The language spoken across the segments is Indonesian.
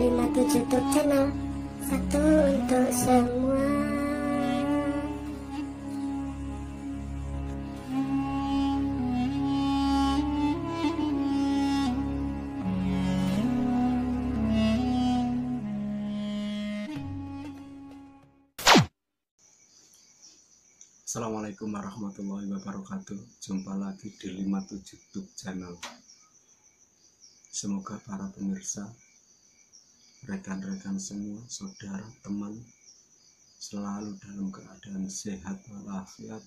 57 YouTube channel, satu untuk semua. Assalamualaikum warahmatullahi wabarakatuh. Jumpa lagi di 57 YouTube channel. Semoga para pemirsa, rekan-rekan semua, saudara, teman selalu dalam keadaan sehat walafiat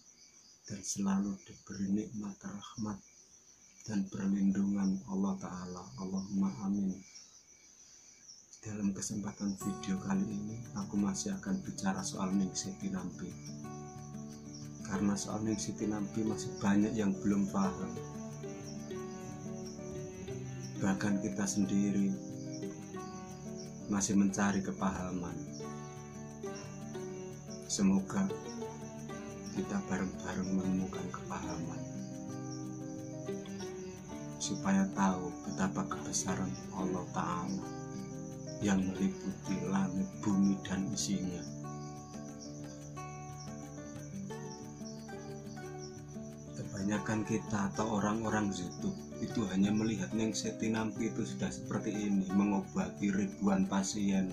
dan selalu diberi nikmat rahmat dan perlindungan Allah Ta'ala. Allahumma amin. Dalam kesempatan video kali ini aku masih akan bicara soal Ning Siti Nampi. Karena soal Ning Siti Nampi masih banyak yang belum paham. Bahkan kita sendiri masih mencari kepahaman. Semoga kita bareng-bareng menemukan kepahaman, supaya tahu betapa kebesaran Allah Ta'ala yang meliputi langit, bumi, dan isinya. Kebanyakan kita atau orang-orang YouTube itu hanya melihat Ning Siti Nampi itu sudah seperti ini, mengobati ribuan pasien,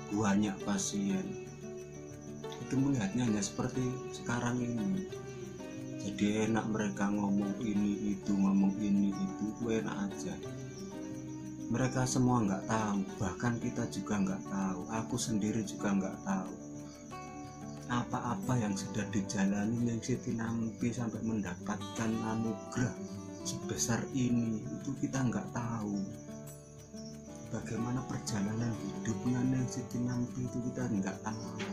banyak pasien. Itu melihatnya hanya seperti sekarang ini. Jadi enak mereka ngomong ini itu, ngomong ini itu enak aja. Mereka semua nggak tahu, bahkan kita juga nggak tahu. Aku sendiri juga nggak tahu apa-apa yang sudah dijalani Ning Siti Nampi sampai mendapatkan anugerah sebesar ini. Itu kita nggak tahu. Bagaimana perjalanan hidupnya Ning Siti Nampi itu kita nggak tahu.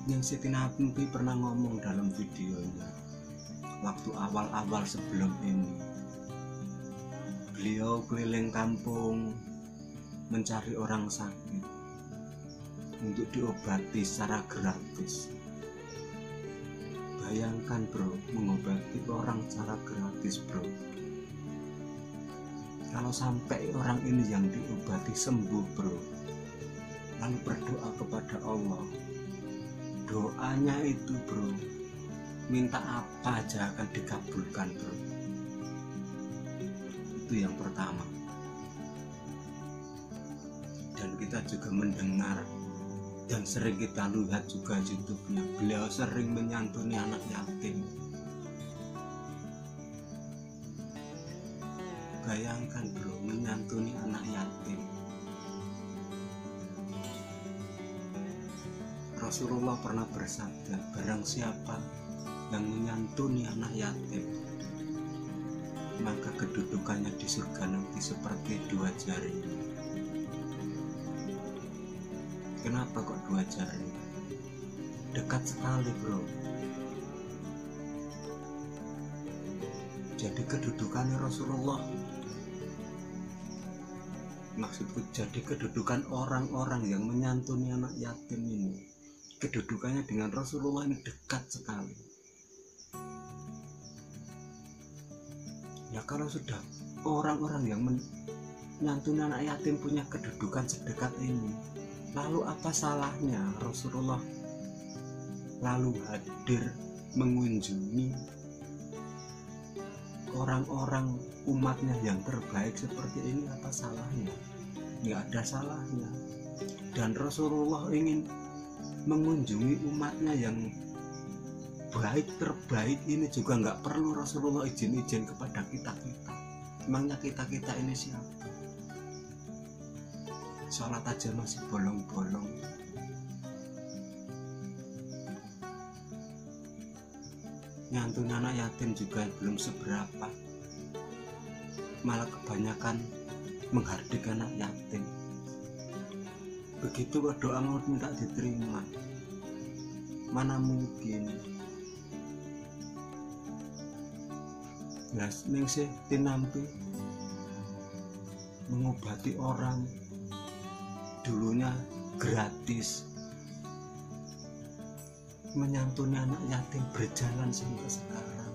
Ning Siti Nampi pernah ngomong dalam videonya waktu awal-awal sebelum ini. Beliau keliling kampung mencari orang sakit untuk diobati secara gratis. Bayangkan bro, mengobati orang secara gratis bro. Kalau sampai orang ini yang diobati sembuh bro, lalu berdoa kepada Allah, doanya itu bro, minta apa aja akan dikabulkan bro. Itu yang pertama. Dan kita juga mendengar dan sering kita lihat juga YouTube-nya, beliau sering menyantuni anak yatim. Bayangkan bro, menyantuni anak yatim. Rasulullah pernah bersabda, barang siapa yang menyantuni anak yatim, maka kedudukannya di surga nanti seperti dua jari. Kenapa kok dua jari? Dekat sekali bro. Jadi kedudukannya Rasulullah, maksudku jadi kedudukan orang-orang yang menyantuni anak yatim ini, kedudukannya dengan Rasulullah ini dekat sekali. Ya kalau sudah orang-orang yang menyantuni anak yatim punya kedudukan sedekat ini, lalu apa salahnya Rasulullah lalu hadir mengunjungi orang-orang umatnya yang terbaik seperti ini? Apa salahnya? Nggak ada salahnya. Dan Rasulullah ingin mengunjungi umatnya yang baik terbaik ini juga nggak perlu Rasulullah izin-izin kepada kita-kita. Emangnya kita-kita ini siapa? Sholat aja masih bolong-bolong. Nyantun anak yatim juga belum seberapa, malah kebanyakan menghardik anak yatim. Begitu kok doa mau minta diterima, mana mungkin. Ning Siti Nampi mengobati orang dulunya gratis, menyantuni anak yatim berjalan sampai sekarang.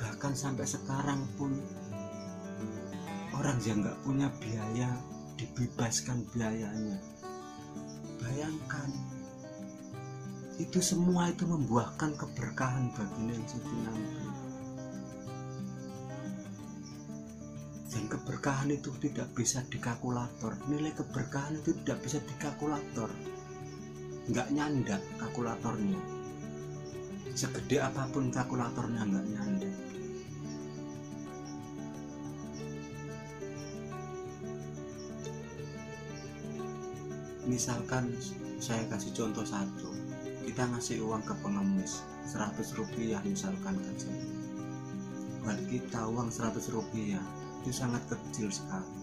Bahkan sampai sekarang pun orang yang nggak punya biaya dibebaskan biayanya. Bayangkan, itu semua itu membuahkan keberkahan bagi Neng Siti Nampi. Dan keberkahan itu tidak bisa dikalkulator. Nilai keberkahan itu tidak bisa dikalkulator. Nggak nyandak kalkulatornya. Segede apapun kalkulatornya nggak nyandak. Misalkan saya kasih contoh satu, kita ngasih uang ke pengemis 100 rupiah misalkan aja. Buat kita uang 100 rupiah itu sangat kecil sekali.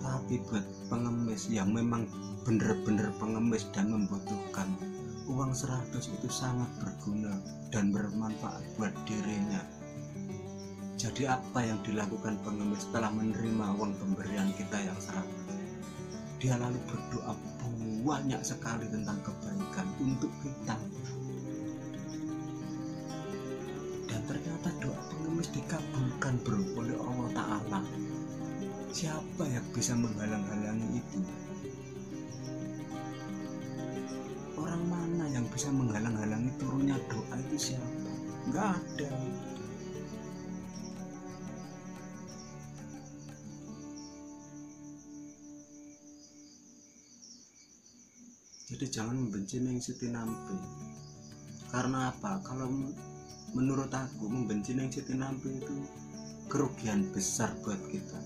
Tapi buat pengemis yang memang benar-benar pengemis dan membutuhkan, uang 100 itu sangat berguna dan bermanfaat buat dirinya. Jadi apa yang dilakukan pengemis setelah menerima uang pemberian kita yang 100? Dia lalu berdoa banyak sekali tentang kebaikan untuk kita. Dan ternyata doa pengemis dikabulkan bro oleh Allah Ta'ala. Siapa yang bisa menghalang-halangi itu? Orang mana yang bisa menghalang-halangi turunnya doa itu siapa? Nggak ada. Jadi jangan membenci Neng Siti Nampi. Karena apa? Kalau menurut aku membenci Neng Siti Nampi itu kerugian besar buat kita.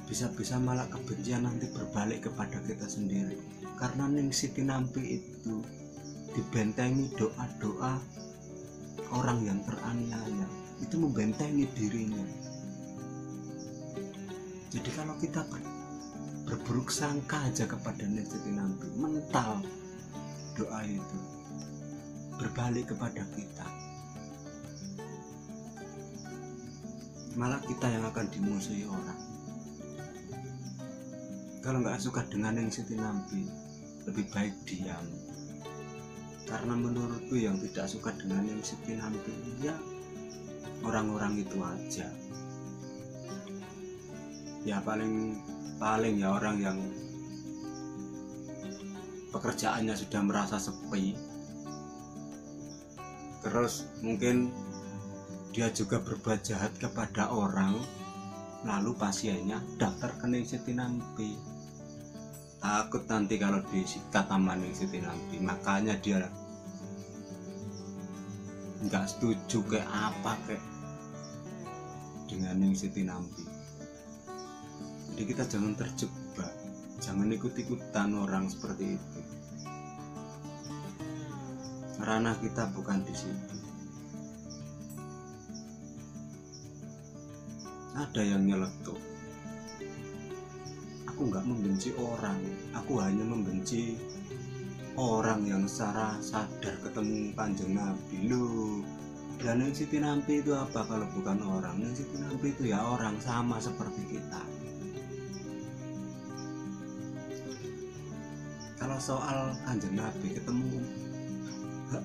Bisa-bisa malah kebencian nanti berbalik kepada kita sendiri. Karena Neng Siti Nampi itu dibentengi doa-doa orang yang teraniaya. Itu membentengi dirinya. Jadi kalau kita berburuk sangka aja kepada Neng Siti Nampi, mental doa itu berbalik kepada kita, malah kita yang akan dimusuhi orang. Kalau nggak suka dengan Neng Siti Nampi, lebih baik diam. Karena menurutku yang tidak suka dengan Neng Siti Nampi ya orang-orang itu aja. Ya paling ya orang yang pekerjaannya sudah merasa sepi, terus mungkin dia juga berbuat jahat kepada orang, lalu pasiennya daftar ke Neng Siti Nampi. Takut nanti kalau disikat sama Neng Siti Nampi, makanya dia nggak setuju kayak apa kayak dengan Neng Siti Nampi. Jadi kita jangan terjebak, jangan ikut-ikutan orang seperti itu. Ranah kita bukan di situ. Ada yang nyeletuk. Aku nggak membenci orang, aku hanya membenci orang yang secara sadar ketemu Kanjeng Nabi. Loh, dan Neng Siti Nampi itu apa kalau bukan orang? Neng Siti Nampi itu ya orang sama seperti kita. Kalau soal Kanjeng Nabi ketemu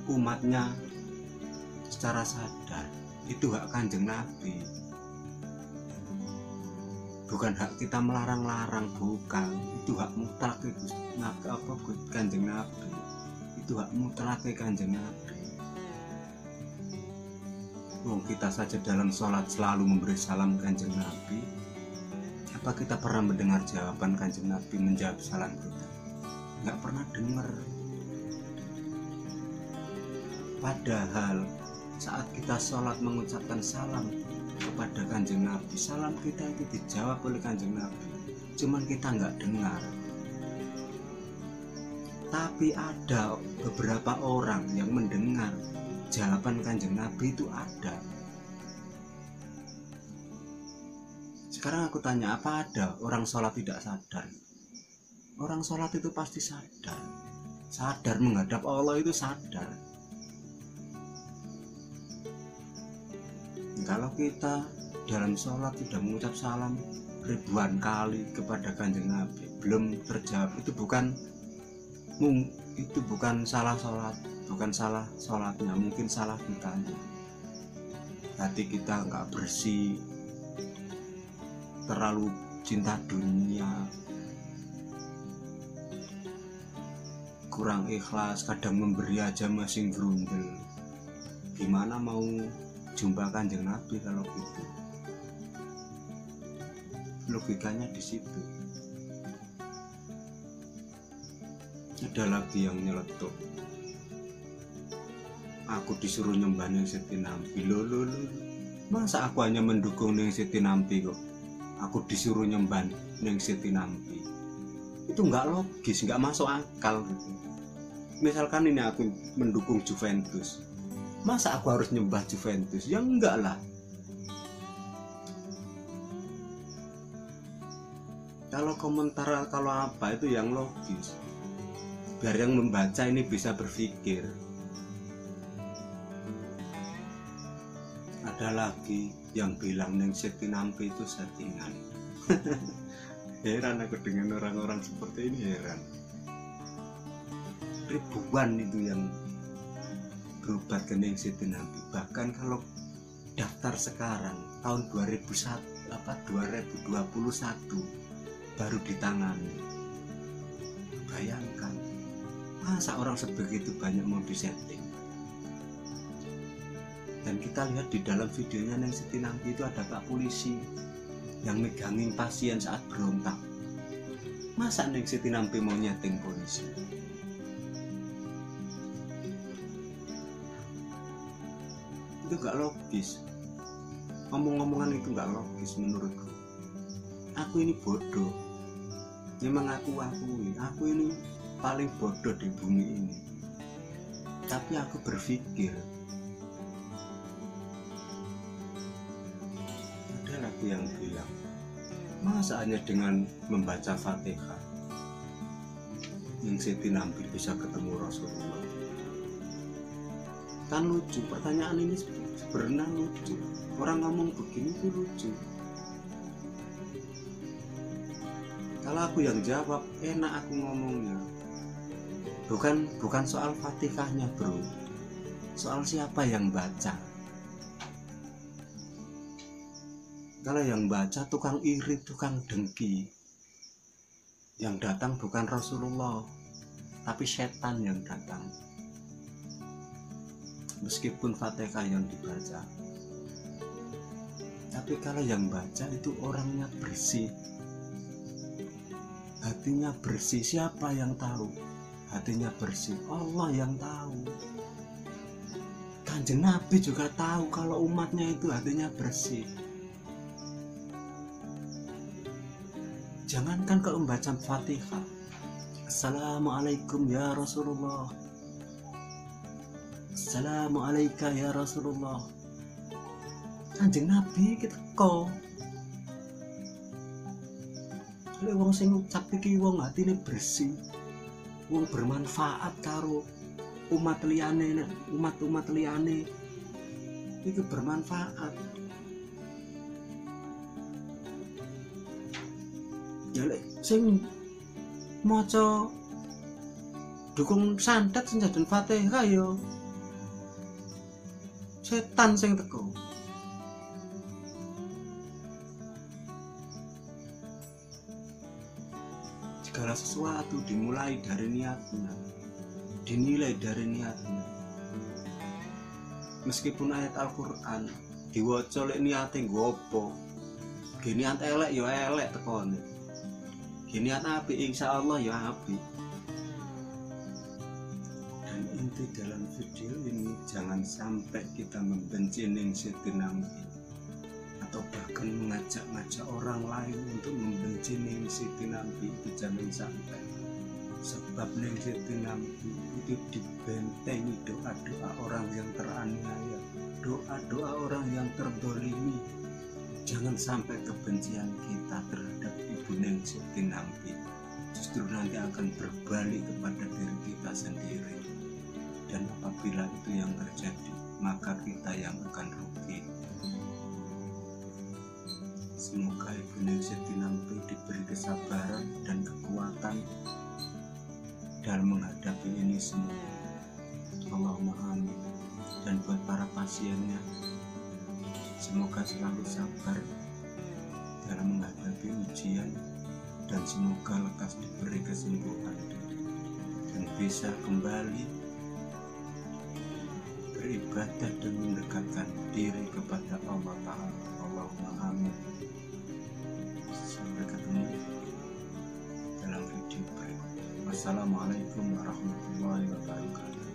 umatnya secara sadar, itu hak Kanjeng Nabi, bukan hak kita melarang-larang, bukan. Itu hak mutlak Kanjeng Nabi, itu hak mutlak Kanjeng Nabi. Kita saja dalam sholat selalu memberi salam Kanjeng Nabi. Apa kita pernah mendengar jawaban Kanjeng Nabi menjawab salam kita? Nggak pernah dengar. Padahal saat kita sholat mengucapkan salam kepada Kanjeng Nabi, salam kita itu dijawab oleh Kanjeng Nabi, cuman kita nggak dengar. Tapi ada beberapa orang yang mendengar jawaban Kanjeng Nabi, itu ada. Sekarang aku tanya, apa ada orang sholat tidak sadar? Orang sholat itu pasti sadar menghadap Allah, itu sadar. Kalau kita dalam sholat sudah mengucap salam ribuan kali kepada Kanjeng Nabi belum terjawab, itu bukan itu bukan salah sholat, bukan salah sholatnya, mungkin salah kitanya. Hati kita nggak bersih, terlalu cinta dunia, kurang ikhlas, kadang memberi aja masih grundel. Gimana mau jumpa Kanjeng Nabi kalau gitu? Logikanya di situ. Ada lagi yang nyeletuk, aku disuruh nyembah ning Siti Nampi. Loh, masa aku hanya mendukung ning Siti Nampi kok aku disuruh nyembah ning Siti Nampi? Itu nggak logis, nggak masuk akal gitu. Misalkan ini aku mendukung Juventus, masa aku harus nyembah Juventus? Ya enggak lah. Kalau komentar, kalau apa itu yang logis, biar yang membaca ini bisa berpikir. Ada lagi yang bilang neng Siti Nampi itu settingan. Heran aku dengan orang-orang seperti ini, heran. Ribuan itu yang berobat ke neng Siti Nampi. Bahkan kalau daftar sekarang tahun 2021 baru ditangani. Bayangkan, masa orang sebegitu banyak mau disetting. Dan kita lihat di dalam videonya neng Siti Nampi itu ada Pak Polisi yang megangin pasien saat berontak. Masa neng Siti Nampi mau nyeting polisi? Itu gak logis. Ngomong-ngomongan itu gak logis menurutku. Aku ini bodoh. Memang aku ini paling bodoh di bumi ini. Tapi aku berpikir, ada lagi yang bilang, masa hanya dengan membaca Fatihah yang Siti Nampi bisa ketemu Rasulullah? Kan lucu, pertanyaan ini sebenarnya lucu. Orang ngomong begini itu lucu. Kalau aku yang jawab, enak aku ngomongnya. Bukan soal Fatihahnya, bro. Soal siapa yang baca. Kalau yang baca tukang iri, tukang dengki. Yang datang bukan Rasulullah, tapi setan yang datang. Meskipun Fatihah yang dibaca, tapi kalau yang baca itu orangnya bersih, hatinya bersih. Siapa yang tahu hatinya bersih? Allah yang tahu. Kanjeng Nabi juga tahu kalau umatnya itu hatinya bersih. Jangankan kalau membaca Fatihah, Assalamualaikum ya Rasulullah, Assalamualaikum ya Rasulullah, Kanjeng Nabi kita kok lek wong sing ngucap iki wong atine bersih, wong bermanfaat karo umat liyane, umat liyane itu bermanfaat. Ya lek sing maca dukung santet senjadan Fatihah ya setan sing teko. Segala sesuatu dimulai dari niatnya, dinilai dari niatnya. Meskipun ayat Al-Quran diwaca lek niate nggopo, gini niat elek ya elek tekone, gini niat apik insyaallah ya apik. Dan inti dalam video ini, jangan sampai kita membenci ning Siti Nampi atau bahkan mengajak-ngajak orang lain untuk membenci ning Siti Nampi. Itu jangan sampai. Sebab ning Siti Nampi itu dibentengi doa-doa orang yang teraniaya, doa-doa orang yang terdolimi. Jangan sampai kebencian kita terhadap Ibu Neng Siti Nampi justru nanti akan berbalik kepada diri kita sendiri. Dan apabila itu yang terjadi, maka kita yang akan rugi. Semoga Ibu Neng Siti Nampi diberi kesabaran dan kekuatan dalam menghadapi ini semua. Allahumma amin. Dan buat para pasiennya, semoga selalu sabar dalam menghadapi ujian, dan semoga lekas diberi kesembuhan dan bisa kembali beribadah dan mendekatkan diri kepada Allah Ta'ala. Allahumma amin. Sampai ketemu dalam video berikutnya. Wassalamualaikum warahmatullahi wabarakatuh.